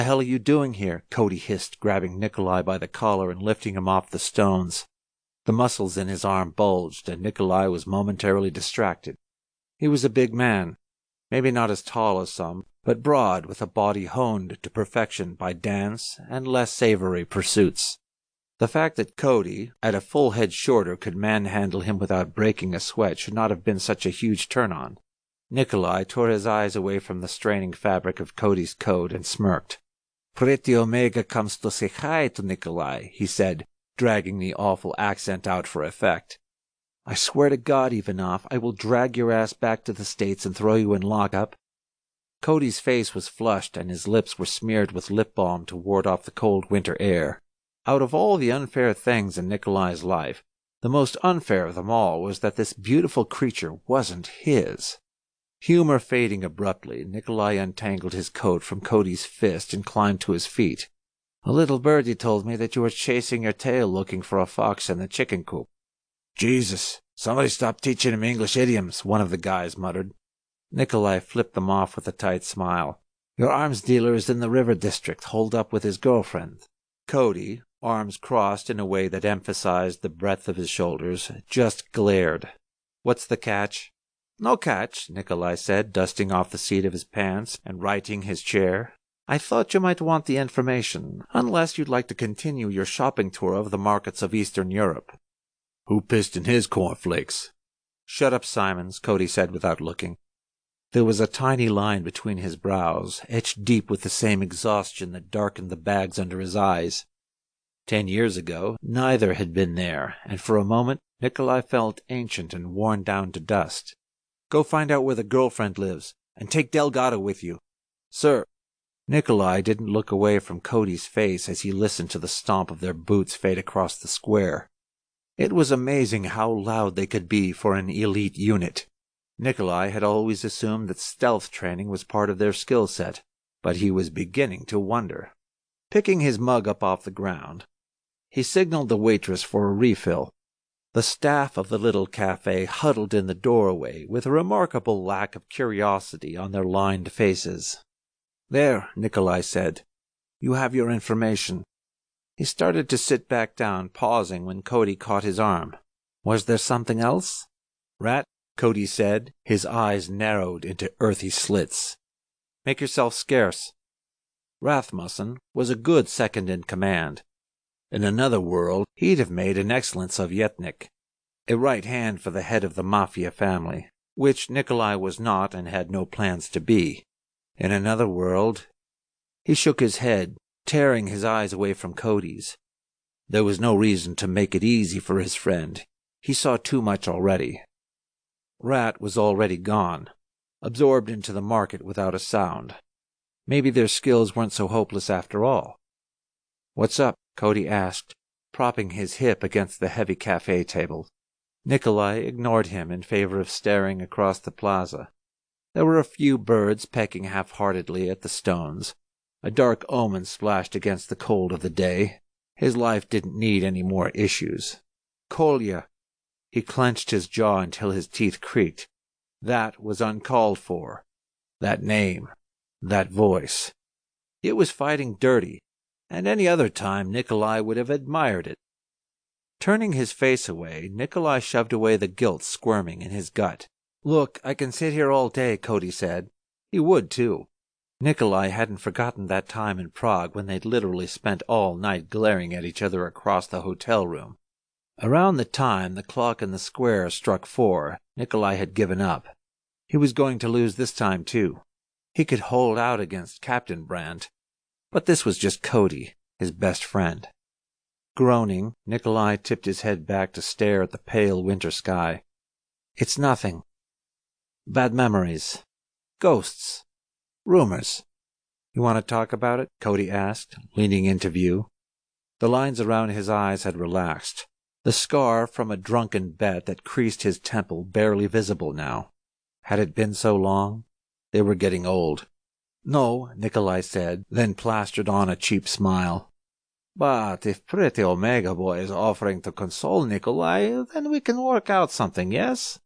The hell are you doing here? Cody hissed, grabbing Nikolai by the collar and lifting him off the stones. The muscles in his arm bulged, and Nikolai was momentarily distracted. He was a big man, maybe not as tall as some, but broad, with a body honed to perfection by dance and less savory pursuits. The fact that Cody, at a full head shorter, could manhandle him without breaking a sweat should not have been such a huge turn-on. Nikolai tore his eyes away from the straining fabric of Cody's coat and smirked. "Pretty Omega comes to say hi to Nikolai," he said, dragging the awful accent out for effect. "I swear to God, Ivanov, I will drag your ass back to the States and throw you in lockup." Cody's face was flushed and his lips were smeared with lip balm to ward off the cold winter air. Out of all the unfair things in Nikolai's life, the most unfair of them all was that this beautiful creature wasn't his. Humor fading abruptly, Nikolai untangled his coat from Cody's fist and climbed to his feet. "A little birdie told me that you were chasing your tail looking for a fox in the chicken coop." "Jesus, somebody stop teaching him English idioms," one of the guys muttered. Nikolai flipped them off with a tight smile. "Your arms dealer is in the river district, holed up with his girlfriend." Cody, arms crossed in a way that emphasized the breadth of his shoulders, just glared. "What's the catch?" "No catch," Nikolai said, dusting off the seat of his pants and righting his chair. "I thought you might want the information, unless you'd like to continue your shopping tour of the markets of Eastern Europe." "Who pissed in his cornflakes?" "Shut up, Simons," Cody said without looking. There was a tiny line between his brows, etched deep with the same exhaustion that darkened the bags under his eyes. 10 years ago, neither had been there, and for a moment Nikolai felt ancient and worn down to dust. "Go find out where the girlfriend lives, and take Delgado with you." "Sir." Nikolai didn't look away from Cody's face as he listened to the stomp of their boots fade across the square. It was amazing how loud they could be for an elite unit. Nikolai had always assumed that stealth training was part of their skill set, but he was beginning to wonder. Picking his mug up off the ground, he signaled the waitress for a refill. The staff of the little cafe huddled in the doorway with a remarkable lack of curiosity on their lined faces. "There," Nikolai said. "You have your information." He started to sit back down, pausing when Cody caught his arm. "Was there something else?" "Rat," Cody said, his eyes narrowed into earthy slits. "Make yourself scarce." Rasmussen was a good second-in-command. In another world, he'd have made an excellent Sovietnik, a right hand for the head of the Mafia family, which Nikolai was not and had no plans to be. In another world, he shook his head, tearing his eyes away from Cody's. There was no reason to make it easy for his friend. He saw too much already. Rat was already gone, absorbed into the market without a sound. Maybe their skills weren't so hopeless after all. "What's up?" Cody asked, propping his hip against the heavy cafe table. Nikolai ignored him in favor of staring across the plaza. There were a few birds pecking half-heartedly at the stones. A dark omen splashed against the cold of the day. His life didn't need any more issues. Kolya! He clenched his jaw until his teeth creaked. That was uncalled for. That name. That voice. It was fighting dirty, and any other time Nikolai would have admired it. Turning his face away, Nikolai shoved away the guilt squirming in his gut. "Look, I can sit here all day," Cody said. He would, too. Nikolai hadn't forgotten that time in Prague when they'd literally spent all night glaring at each other across the hotel room. Around the time the clock in the square struck 4, Nikolai had given up. He was going to lose this time, too. He could hold out against Captain Brandt, but this was just Cody, his best friend. Groaning, Nikolai tipped his head back to stare at the pale winter sky. "It's nothing. Bad memories. Ghosts. Rumors." "You want to talk about it?" Cody asked, leaning into view. The lines around his eyes had relaxed, the scar from a drunken bet that creased his temple barely visible now. Had it been so long? They were getting old. "No," Nikolai said, then plastered on a cheap smile. "But if pretty Omega Boy is offering to console Nikolai, then we can work out something, yes?"